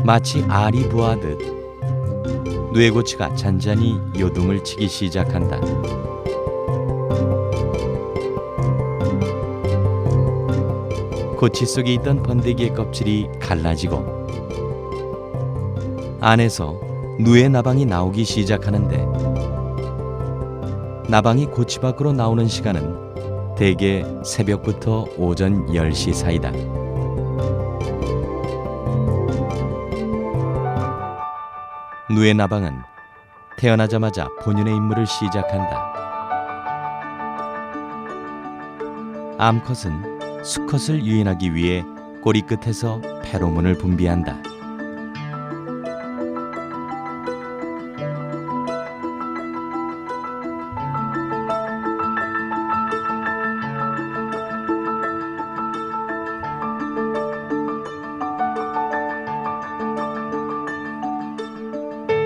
마치 알이 부하듯 뇌고치가 잔잔히 요동을 치기 시작한다. 고치 속에 있던 번데기의 껍질이 갈라지고 안에서 누에 나방이 나오기 시작하는데, 나방이 고치 밖으로 나오는 시간은 대개 새벽부터 오전 10시 사이다. 누에 나방은 태어나자마자 본연의 임무를 시작한다. 암컷은 수컷을 유인하기 위해 꼬리 끝에서 페로몬을 분비한다.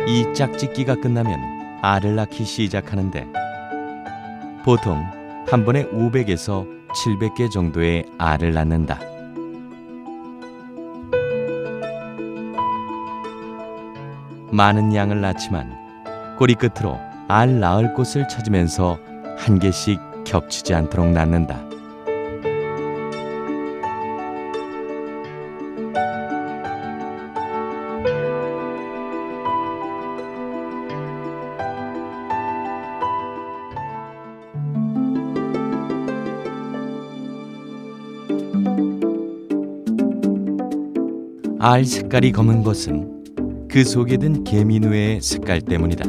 이 짝짓기가 끝나면 알을 낳기 시작하는데, 보통 한 번에 500에서 700개 정도의 알을 낳는다. 많은 양을 낳지만 꼬리 끝으로 알 낳을 곳을 찾으면서 한 개씩 겹치지 않도록 낳는다. 알 색깔이 검은 것은 그 속에 든 개미누에의 색깔 때문이다.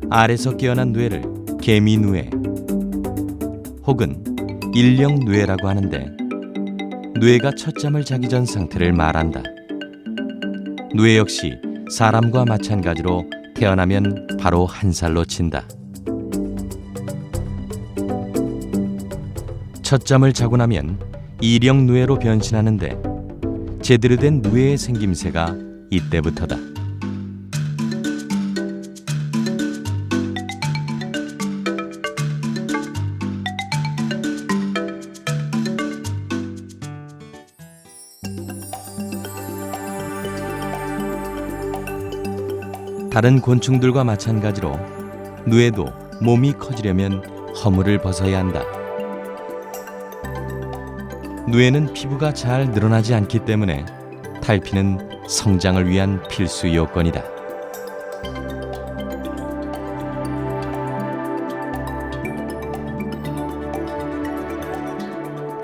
알에서 깨어난 누에를 개미누에 혹은 일령누에라고 하는데, 누에가 첫잠을 자기 전 상태를 말한다. 누에 역시 사람과 마찬가지로 태어나면 바로 한 살로 친다. 첫잠을 자고 나면 일령누에로 변신하는데, 제대로 된 누에의 생김새가 이때부터다. 다른 곤충들과 마찬가지로 누에도 몸이 커지려면 허물을 벗어야 한다. 누에는 피부가 잘 늘어나지 않기 때문에 탈피는 성장을 위한 필수 요건이다.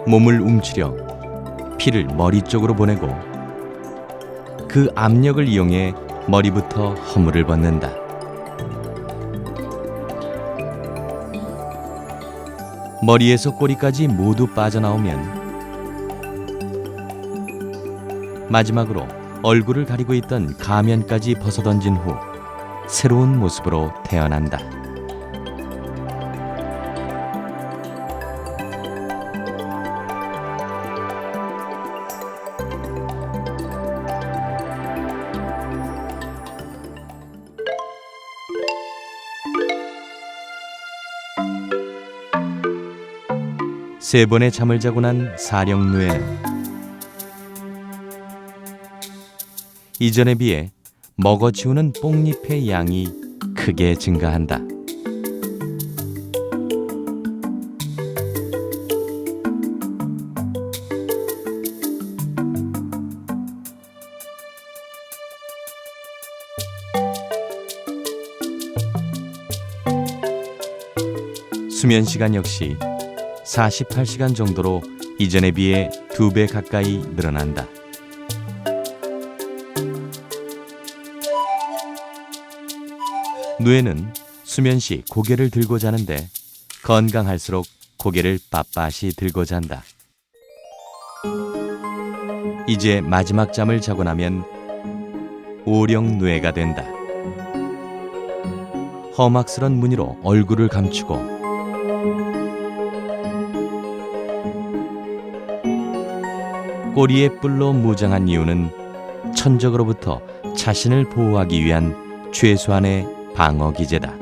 몸을 움츠려 피를 머리 쪽으로 보내고 그 압력을 이용해 머리부터 허물을 벗는다. 머리에서 꼬리까지 모두 빠져나오면 마지막으로 얼굴을 가리고 있던 가면까지 벗어던진 후 새로운 모습으로 태어난다. 세 번의 잠을 자고 난 사령누에는 이전에 비해 먹어치우는 뽕잎의 양이 크게 증가한다. 수면 시간 역시 48시간 정도로 이전에 비해 2배 가까이 늘어난다. 누에는 수면 시 고개를 들고 자는데, 건강할수록 고개를 빳빳이 들고 잔다. 이제 마지막 잠을 자고 나면 오령누에가 된다. 험악스런 무늬로 얼굴을 감추고 꼬리에 뿔로 무장한 이유는 천적으로부터 자신을 보호하기 위한 최소한의 방어 기제다.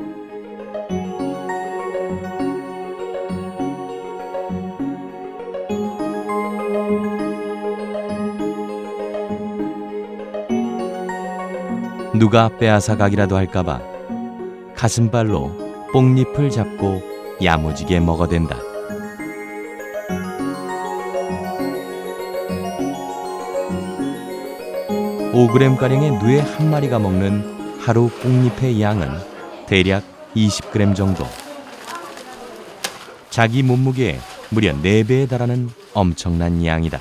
누가 빼앗아 가기라도 할까봐 가슴발로 뽕잎을 잡고 야무지게 먹어댄다. (5g)가량의 누에 한 마리가 먹는 하루 뽕잎의 양은 대략 20g 정도. 자기 몸무게의 무려 4배에 달하는 엄청난 양이다.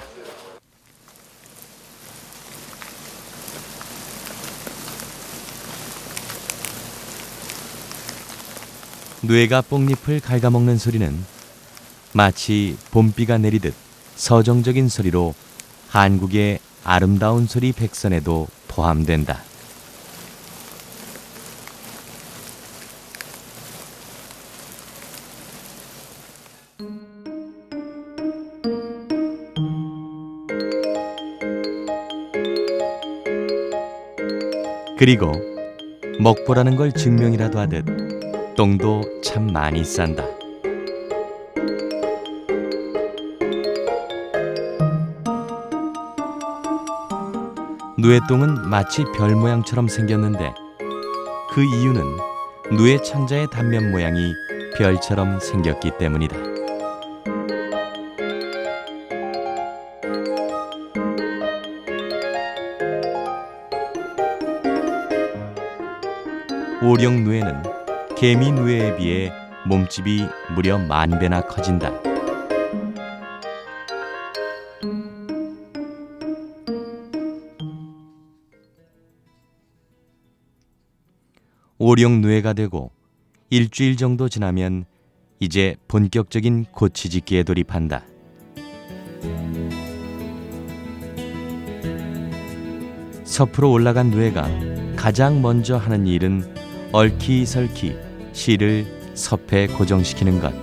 누에가 뽕잎을 갉아먹는 소리는 마치 봄비가 내리듯 서정적인 소리로 한국의 아름다운 소리 백선에도 포함된다. 그리고 먹보라는 걸 증명이라도 하듯 똥도 참 많이 싼다. 누에 똥은 마치 별 모양처럼 생겼는데 그 이유는 누에 창자의 단면 모양이 별처럼 생겼기 때문이다. 오령 누에는 개미 누에에 비해 몸집이 무려 10,000배나 커진다. 오령 누에가 되고 일주일 정도 지나면 이제 본격적인 고치짓기에 돌입한다. 섭으로 올라간 누에가 가장 먼저 하는 일은 얼키설키 실을 섭에 고정시키는 것.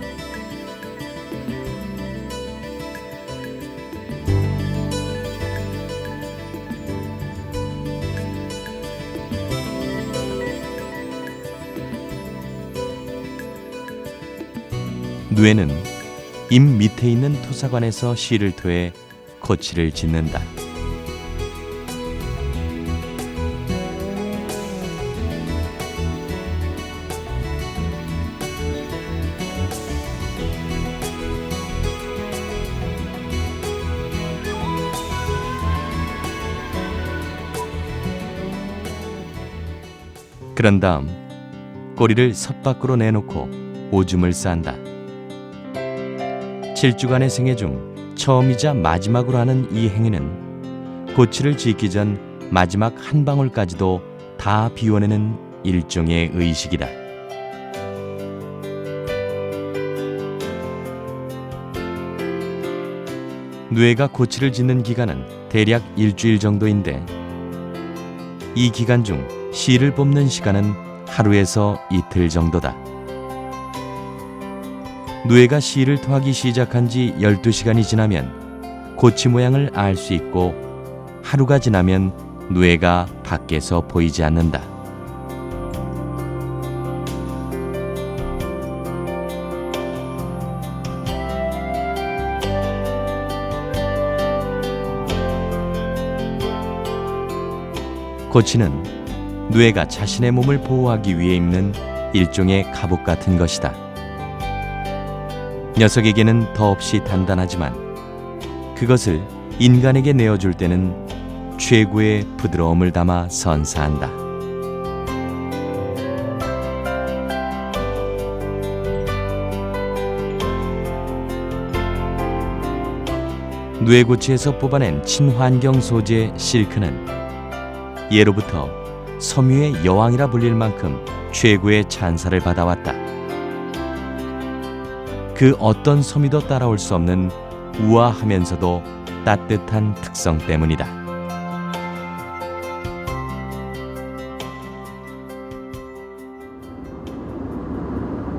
누에는 잎 밑에 있는 토사관에서 실을 토해 고치를 짓는다. 그런 다음 꼬리를 섭 밖으로 내놓고 오줌을 싼다. 7주간의 생애 중 처음이자 마지막으로 하는 이 행위는 고치를 짓기 전 마지막 한 방울까지도 다 비워내는 일종의 의식이다. 누에가 고치를 짓는 기간은 대략 일주일 정도인데 이 기간 중 실을 뽑는 시간은 하루에서 이틀 정도다. 누에가 실을 토하기 시작한 지 12시간이 지나면 고치 모양을 알 수 있고 하루가 지나면 누에가 밖에서 보이지 않는다. 고치는 누에가 자신의 몸을 보호하기 위해 입는 일종의 갑옷 같은 것이다. 녀석에게는 더없이 단단하지만 그것을 인간에게 내어줄 때는 최고의 부드러움을 담아 선사한다. 누에고치에서 뽑아낸 친환경 소재 실크는 예로부터 섬유의 여왕이라 불릴 만큼 최고의 찬사를 받아왔다. 그 어떤 섬유도 따라올 수 없는 우아하면서도 따뜻한 특성 때문이다.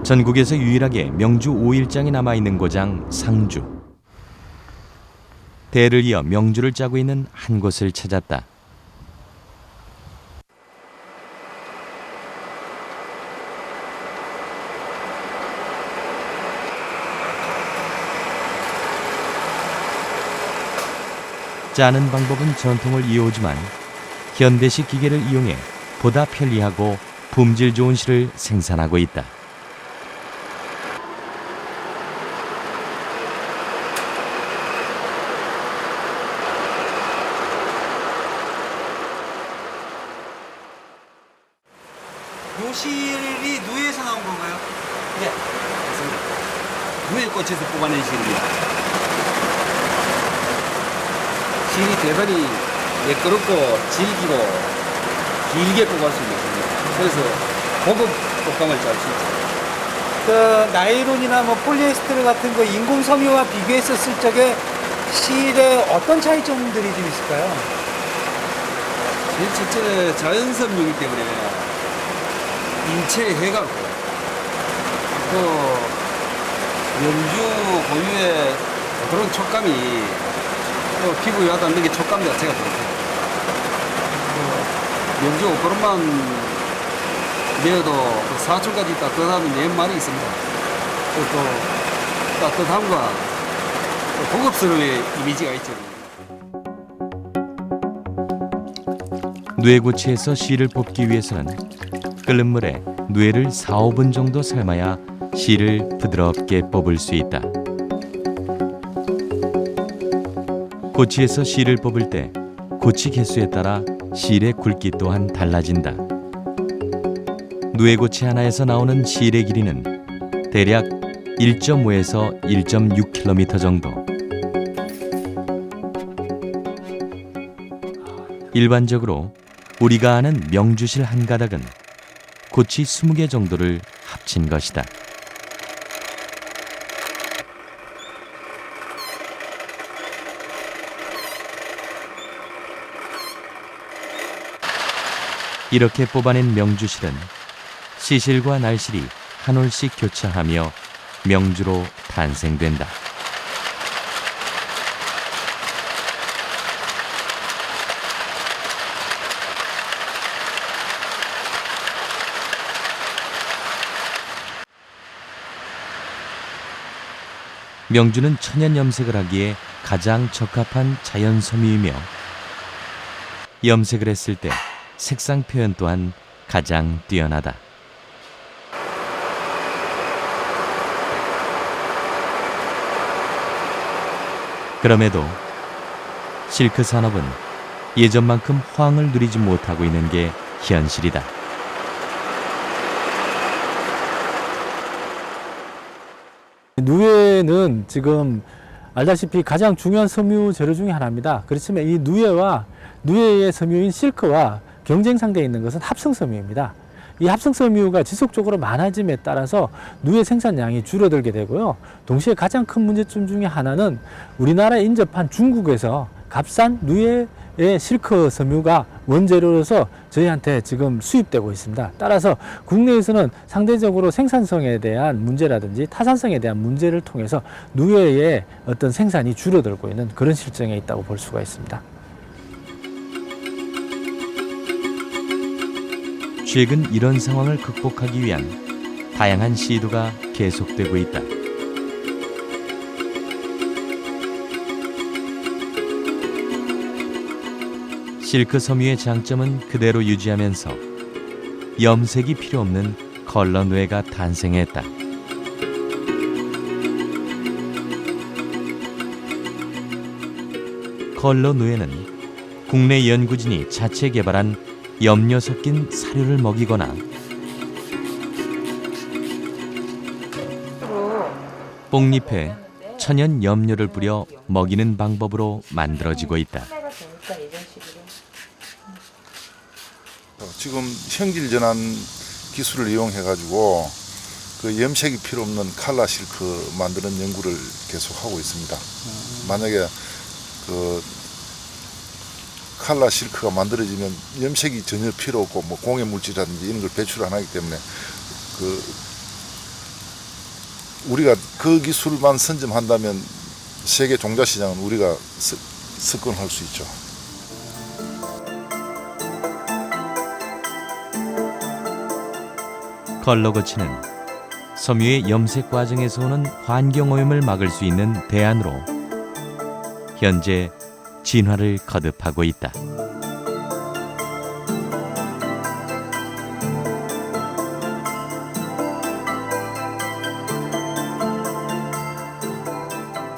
전국에서 유일하게 명주 5일장이 남아있는 고장 상주. 대를 이어 명주를 짜고 있는 한 곳을 찾았다. 짜는 방법은 전통을 이어오지만 현대식 기계를 이용해 보다 편리하고 품질 좋은 실을 생산하고 있다. 요 실이 누에서 나온 건가요? 네, 맞습니다. 누에꽃에서 뽑아낸 실입니다. 실이 대단히 매끄럽고 질기고 길게 뽑을 수 있습니다. 그래서 고급 꽃감을 잘 수 있습니다. 그 나일론이나 뭐 폴리에스테르 같은 거 인공 섬유와 비교했었을 적에 실에 어떤 차이점들이 좀 있을까요? 실 자체는 자연섬유이기 때문에 인체에 해가 없고요. 또 명주 고유의 그런 촉감이 또 피부에 와닿는 게 촉감 자체가 좋대요. 명주 옷걸음만 내어도 그 사철까지 따뜻한 옛말이 있습니다. 또 따뜻함과 또 고급스러움의 이미지가 있죠. 누에고치에서 실을 뽑기 위해서는 끓는 물에 누에를 4, 5분 정도 삶아야 실을 부드럽게 뽑을 수 있다. 고치에서 실을 뽑을 때 고치 개수에 따라 실의 굵기 또한 달라진다. 누에고치 하나에서 나오는 실의 길이는 대략 1.5에서 1.6km 정도. 일반적으로 우리가 아는 명주실 한 가닥은 고치 20개 정도를 합친 것이다. 이렇게 뽑아낸 명주실은 시실과 날실이 한 올씩 교차하며 명주로 탄생된다. 명주는 천연 염색을 하기에 가장 적합한 자연 섬유이며 염색을 했을 때 색상 표현 또한 가장 뛰어나다. 그럼에도 실크 산업은 예전만큼 호황을 누리지 못하고 있는 게 현실이다. 누에는 지금 알다시피 가장 중요한 섬유 재료 중에 하나입니다. 그렇지만 이 누에와 누에의 섬유인 실크와 경쟁 상대에 있는 것은 합성 섬유입니다. 이 합성 섬유가 지속적으로 많아짐에 따라서 누에 생산량이 줄어들게 되고요. 동시에 가장 큰 문제점 중에 하나는 우리나라에 인접한 중국에서 값싼 누에의 실크 섬유가 원재료로서 저희한테 지금 수입되고 있습니다. 따라서 국내에서는 상대적으로 생산성에 대한 문제라든지 타산성에 대한 문제를 통해서 누에의 어떤 생산이 줄어들고 있는 그런 실정에 있다고 볼 수가 있습니다. 최근 이런 상황을 극복하기 위한 다양한 시도가 계속되고 있다. 실크 섬유의 장점은 그대로 유지하면서 염색이 필요 없는 컬러 누에가 탄생했다. 컬러 누에는 국내 연구진이 자체 개발한 염료 섞인 사료를 먹이거나 뽕잎에 천연 염료를 뿌려 먹이는 방법으로 만들어지고 있다. 지금 형질 전환 기술을 이용해 가지고 그 염색이 필요 없는 칼라 실크 만드는 연구를 계속 하고 있습니다. 만약에 그 칼라 실크가 만들어지면 염색이 전혀 필요 없고 뭐 공해 물질이라든지 이런 걸 배출 안 하기 때문에 그 우리가 그 기술만 선점한다면 세계 종자 시장은 우리가 석권할 수 있죠. 컬러 거치는 섬유의 염색 과정에서 오는 환경오염을 막을 수 있는 대안으로 현재 진화를 거듭하고 있다.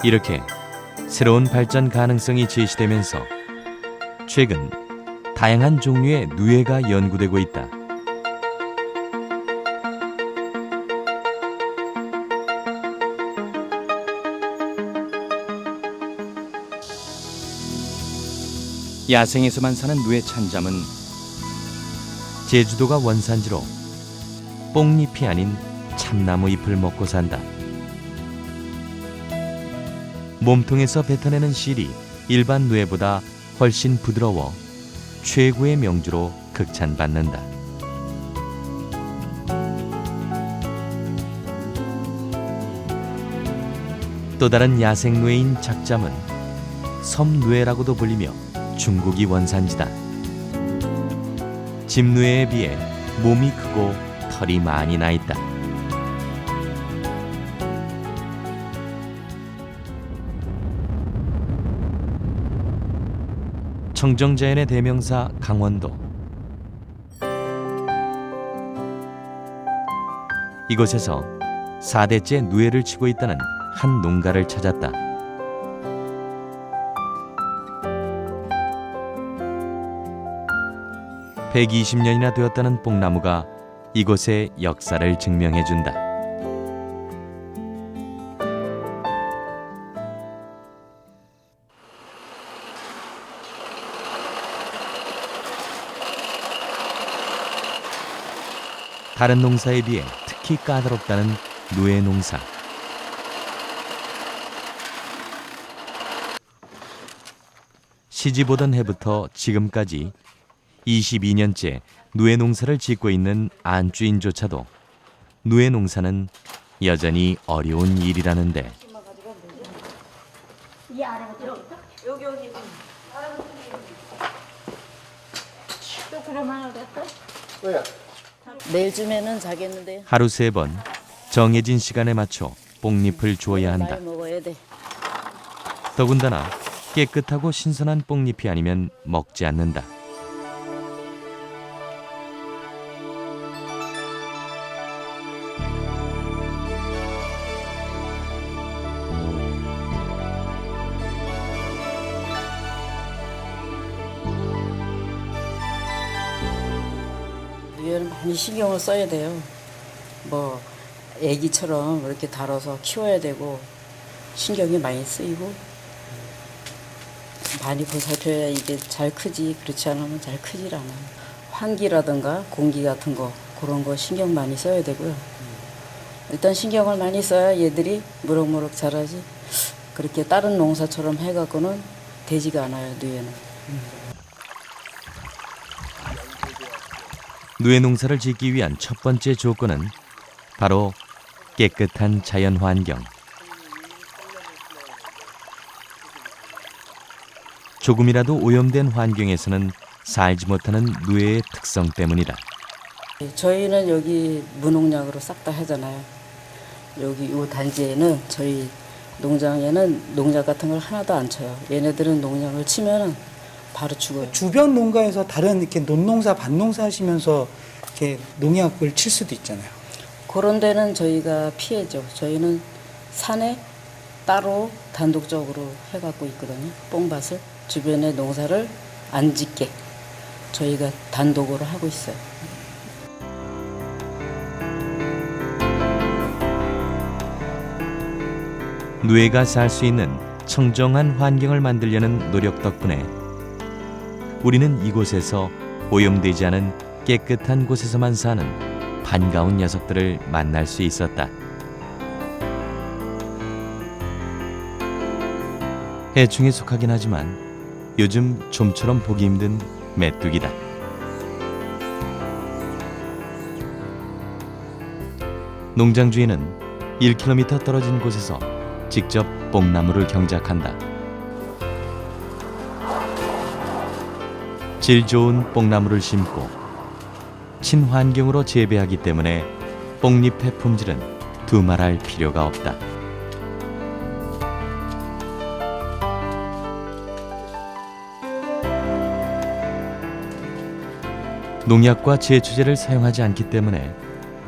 이렇게 새로운 발전 가능성이 제시되면서 최근 다양한 종류의 누에가 연구되고 있다. 야생에서만 사는 누에 찬잠은 제주도가 원산지로 뽕잎이 아닌 참나무 잎을 먹고 산다. 몸통에서 뱉어내는 실이 일반 누에보다 훨씬 부드러워 최고의 명주로 극찬받는다. 또 다른 야생 누에인 작잠은 섬누에라고도 불리며 중국이 원산지다. 집누에에 비해 몸이 크고 털이 많이 나 있다. 청정자연의 대명사 강원도. 이곳에서 4대째 누에를 치고 있다는 한 농가를 찾았다. (120년이나) 되었다는 뽕나무가 이곳의 역사를 증명해준다. 다른 농사에 비해 특히 까다롭다는 누에 농사. 시집오던 해부터 지금까지 22년째 누에 농사를 짓고 있는 안주인조차도 누에 농사는 여전히 어려운 일이라는데 이 아래부터 여기 또 그러면 어땠어? 내일쯤에는 자겠는데 하루 3번 정해진 시간에 맞춰 뽕잎을 주어야 한다. 많이 먹어야 돼. 더군다나 깨끗하고 신선한 뽕잎이 아니면 먹지 않는다. 누에는 많이 신경을 써야 돼요. 뭐 애기처럼 이렇게 다뤄서 키워야 되고 신경이 많이 쓰이고 많이 보살펴야 이게 잘 크지. 그렇지 않으면 잘 크질 않아요. 환기라든가 공기 같은 거 그런 거 신경 많이 써야 되고요. 일단 신경을 많이 써야 얘들이 무럭무럭 자라지. 그렇게 다른 농사처럼 해갖고는 되지가 않아요. 누에는. 누에 농사를 짓기 위한 첫 번째 조건은 바로 깨끗한 자연 환경. 조금이라도 오염된 환경에서는 살지 못하는 누에의 특성 때문이다. 저희는 여기 무농약으로 싹 다 하잖아요. 여기 이 단지에는 저희 농장에는 농약 같은 걸 하나도 안 쳐요. 얘네들은 농약을 치면은 바로 죽어요. 주변 농가에서 다른 이렇게 논농사, 밭농사 하시면서 이렇게 농약을 칠 수도 있잖아요. 그런 데는 저희가 피해죠. 저희는 산에 따로 단독적으로 해갖고 있거든요. 뽕밭을 주변에 농사를 안 짓게 저희가 단독으로 하고 있어요. 누에가 살 수 있는 청정한 환경을 만들려는 노력 덕분에 우리는 이곳에서 오염되지 않은 깨끗한 곳에서만 사는 반가운 녀석들을 만날 수 있었다. 해충에 속하긴 하지만 요즘 좀처럼 보기 힘든 메뚜기다. 농장 주인은 1km 떨어진 곳에서 직접 뽕나무를 경작한다. 질 좋은 뽕나무를 심고 친환경으로 재배하기 때문에 뽕잎의 품질은 두말할 필요가 없다. 농약과 제초제를 사용하지 않기 때문에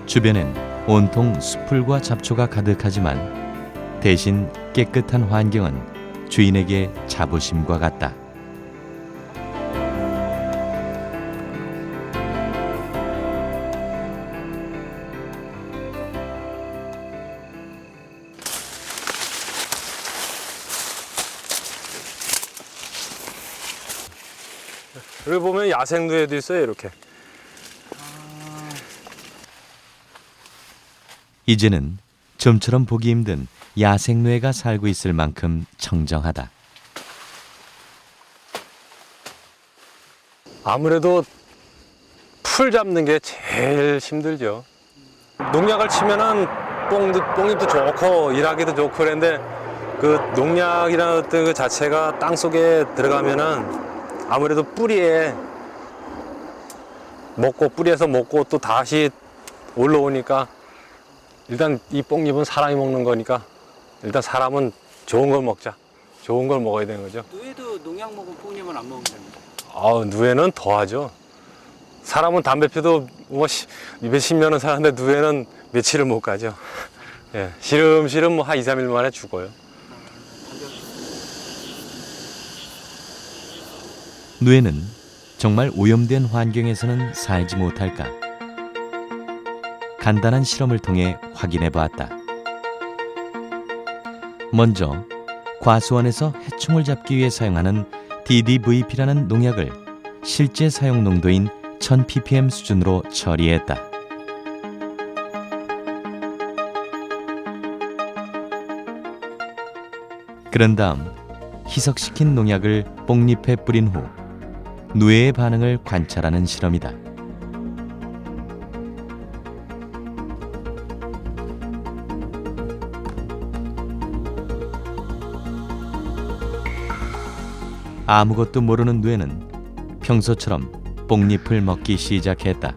주변엔 온통 숲풀과 잡초가 가득하지만 대신 깨끗한 환경은 주인에게 자부심과 같다. 여기 보면 야생누에도 있어요, 이렇게. 이제는 좀처럼 보기 힘든 야생누에가 살고 있을 만큼 청정하다. 아무래도 풀 잡는 게 제일 힘들죠. 농약을 치면은 뽕잎도 좋고 일하기도 좋고 그런데 그 농약이라는 어떤 그 자체가 땅 속에 들어가면은 아무래도 뿌리에서 먹고 또 다시 올라오니까 일단 이 뽕잎은 사람이 먹는 거니까 일단 사람은 좋은 걸 먹자. 좋은 걸 먹어야 되는 거죠. 누에도 농약 먹은 뽕잎은 안 먹으면 됩니다. 누에는 더하죠. 사람은 담배 피도 뭐 몇십 년은 사는데 누에는 며칠을 못 가죠. 예, 시름시름 뭐 한 2, 3일 만에 죽어요. 누에는 정말 오염된 환경에서는 살지 못할까? 간단한 실험을 통해 확인해 보았다. 먼저 과수원에서 해충을 잡기 위해 사용하는 DDVP라는 농약을 실제 사용 농도인 1000ppm 수준으로 처리했다. 그런 다음 희석시킨 농약을 뽕잎에 뿌린 후 누에의 반응을 관찰하는 실험이다. 아무것도 모르는 누에는 평소처럼 뽕잎을 먹기 시작했다.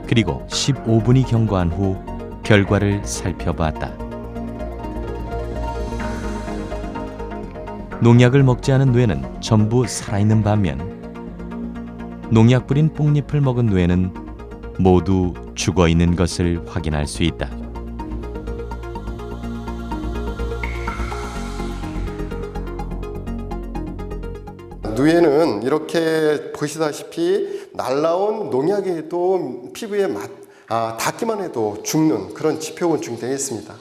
그리고 15분이 경과한 후 결과를 살펴봤다. 농약을 먹지 않은 누에는 전부 살아있는 반면 농약 뿌린 뽕잎을 먹은 누에는 모두 죽어있는 것을 확인할 수 있다. 누에는 이렇게 보시다시피 날라온 농약에도 피부에 닿기만 해도 죽는 그런 지표곤충이 되어 있습니다.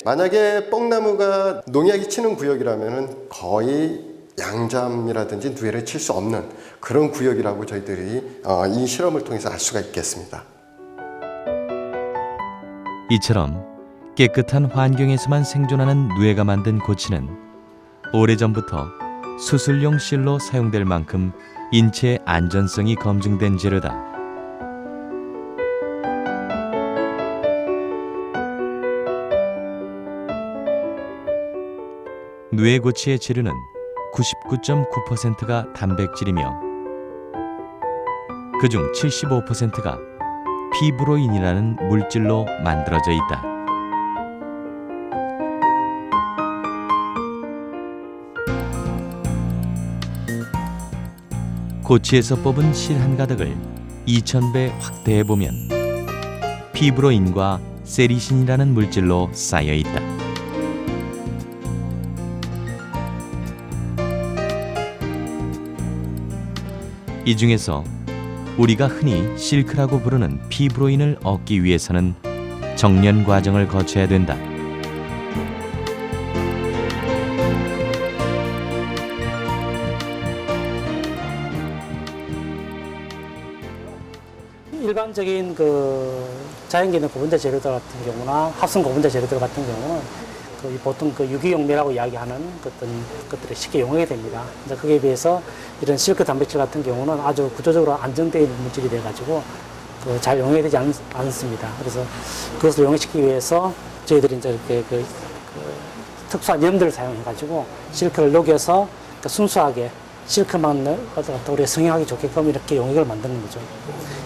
만약에 뽕나무가 농약이 치는 구역이라면 거의 양잠이라든지 누에를 칠 수 없는 그런 구역이라고 저희들이 이 실험을 통해서 알 수가 있겠습니다. 이처럼 깨끗한 환경에서만 생존하는 누에가 만든 고치는 오래전부터 수술용 실로 사용될 만큼 인체 안전성이 검증된 재료다. 누에 고치의 재료는 99.9%가 단백질이며 그중 75%가 피브로인이라는 물질로 만들어져 있다. 고치에서 뽑은 실 한 가닥을 2000배 확대해보면 피브로인과 세리신이라는 물질로 쌓여 있다. 이 중에서 우리가 흔히 실크라고 부르는 피브로인을 얻기 위해서는 정련 과정을 거쳐야 된다. 일반적인 그 자연계는 고분자 재료들 같은 경우나 합성 고분자 재료들 같은 경우는 보통 유기용매라고 이야기하는 어떤 것들이 쉽게 용하게 됩니다. 근데 그에 비해서 이런 실크 단백질 같은 경우는 아주 구조적으로 안정되어 있는 물질이 돼가지고 잘 용하게 되지 않습니다. 그래서 그것을 용해시키기 위해서 저희들이 이제 이렇게 특수한 염들을 사용해가지고 실크를 녹여서 순수하게 실크만 우리가 성형하기 좋게끔 이렇게 용액을 만드는 거죠.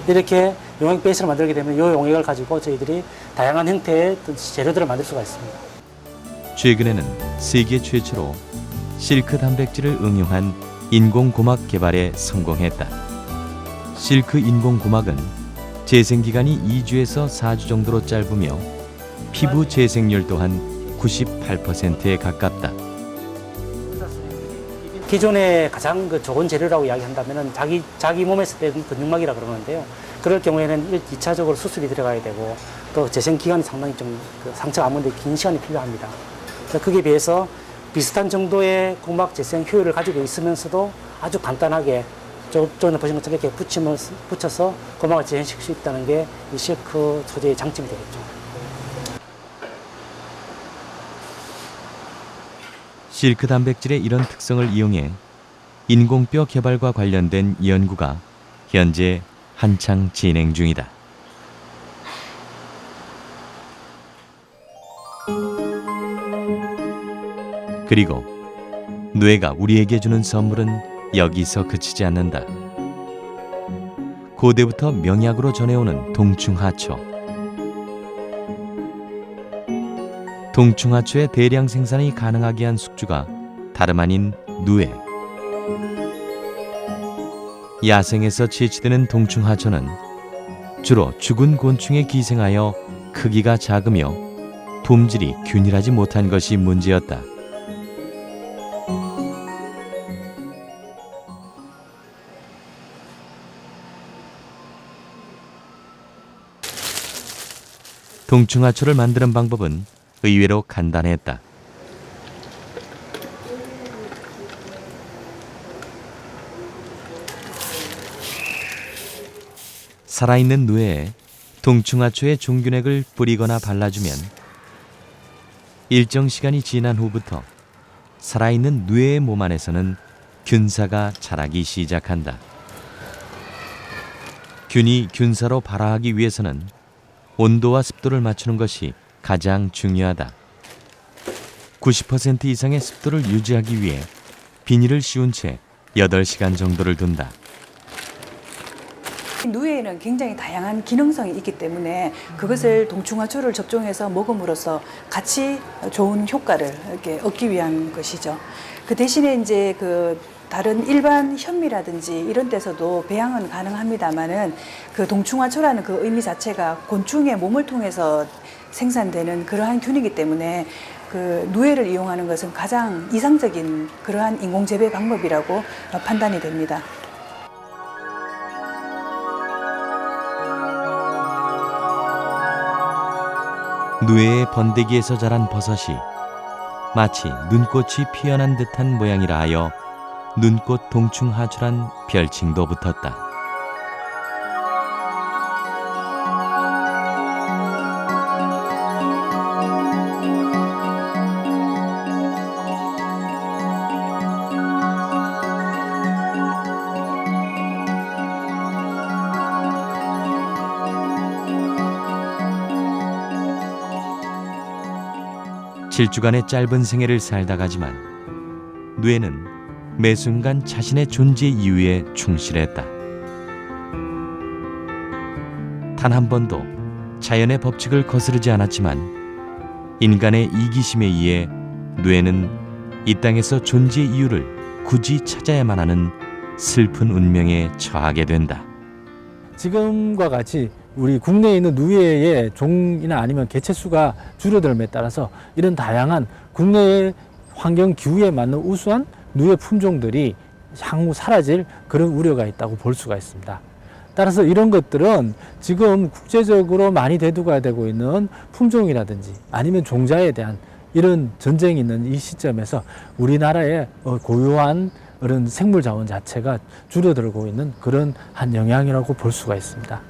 이렇게 용액 베이스를 만들게 되면 이 용액을 가지고 저희들이 다양한 형태의 재료들을 만들 수가 있습니다. 최근에는 세계 최초로 실크 단백질을 응용한 인공고막 개발에 성공했다. 실크 인공고막은 재생기간이 2주에서 4주 정도로 짧으며 피부 재생률 또한 98%에 가깝다. 기존에 가장 좋은 재료라고 이야기한다면 자기 몸에서 빼는 근육막이라 그러는데요. 그럴 경우에는 2차적으로 수술이 들어가야 되고 또 재생 기간이 상당히 좀 상처가 아무데 긴 시간이 필요합니다. 그래서 거기에 비해서 비슷한 정도의 고막 재생 효율을 가지고 있으면서도 아주 간단하게 전에 보신 것처럼 이렇게 붙여서 고막을 재생시킬 수 있다는 게 이 실크 소재의 장점이 되겠죠. 실크 단백질의 이런 특성을 이용해 인공뼈 개발과 관련된 연구가 현재 한창 진행 중이다. 그리고 뇌가 우리에게 주는 선물은 여기서 그치지 않는다. 고대부터 명약으로 전해오는 동충하초. 동충하초의 대량 생산이 가능하게 한 숙주가 다름 아닌 누에. 야생에서 채취되는 동충하초는 주로 죽은 곤충에 기생하여 크기가 작으며 품질이 균일하지 못한 것이 문제였다. 동충하초를 만드는 방법은 의외로 간단했다. 살아있는 누에에 동충하초의 종균액을 뿌리거나 발라주면 일정 시간이 지난 후부터 살아있는 누에의 몸 안에서는 균사가 자라기 시작한다. 균이 균사로 발화하기 위해서는 온도와 습도를 맞추는 것이 가장 중요하다. 90% 이상의 습도를 유지하기 위해 비닐을 씌운 채 8시간 정도를 둔다. 누에에는 굉장히 다양한 기능성이 있기 때문에 그것을 동충하초를 접종해서 먹음으로써 같이 좋은 효과를 이렇게 얻기 위한 것이죠. 그 대신에 이제 다른 일반 현미라든지 이런 데서도 배양은 가능합니다만은 그 동충하초라는 그 의미 자체가 곤충의 몸을 통해서 생산되는 그러한 균이기 때문에 그 누에를 이용하는 것은 가장 이상적인 그러한 인공 재배 방법이라고 판단이 됩니다. 누에의 번데기에서 자란 버섯이 마치 눈꽃이 피어난 듯한 모양이라 하여 눈꽃 동충하초란 별칭도 붙었다. 질주간의 짧은 생애를 살다 가지만 누에는 매 순간 자신의 존재 이유에 충실했다. 단 한 번도 자연의 법칙을 거스르지 않았지만 인간의 이기심에 의해 누에는 이 땅에서 존재 이유를 굳이 찾아야만 하는 슬픈 운명에 처하게 된다. 지금과 같이 우리 국내에 있는 누에의 종이나 아니면 개체수가 줄어들음에 따라서 이런 다양한 국내의 환경 기후에 맞는 우수한 누에 품종들이 향후 사라질 그런 우려가 있다고 볼 수가 있습니다. 따라서 이런 것들은 지금 국제적으로 많이 대두가 되고 있는 품종이라든지 아니면 종자에 대한 이런 전쟁이 있는 이 시점에서 우리나라의 고유한 그런 생물 자원 자체가 줄어들고 있는 그런 한 영향이라고 볼 수가 있습니다.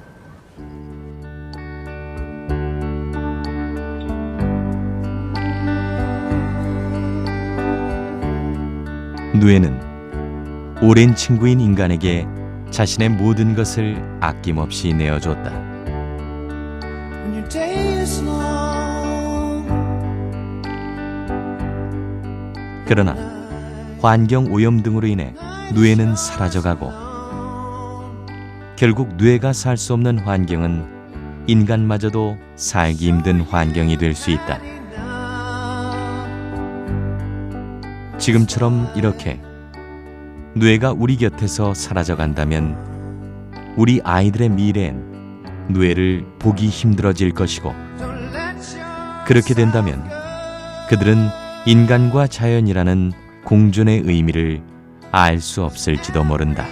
누에는 오랜 친구인 인간에게 자신의 모든 것을 아낌없이 내어줬다. 그러나 환경 오염 등으로 인해 누에는 사라져가고 결국 누에가 살 수 없는 환경은 인간마저도 살기 힘든 환경이 될 수 있다. 지금처럼 이렇게 누에가 우리 곁에서 사라져 간다면 우리 아이들의 미래엔 누에를 보기 힘들어질 것이고, 그렇게 된다면 그들은 인간과 자연이라는 공존의 의미를 알 수 없을지도 모른다.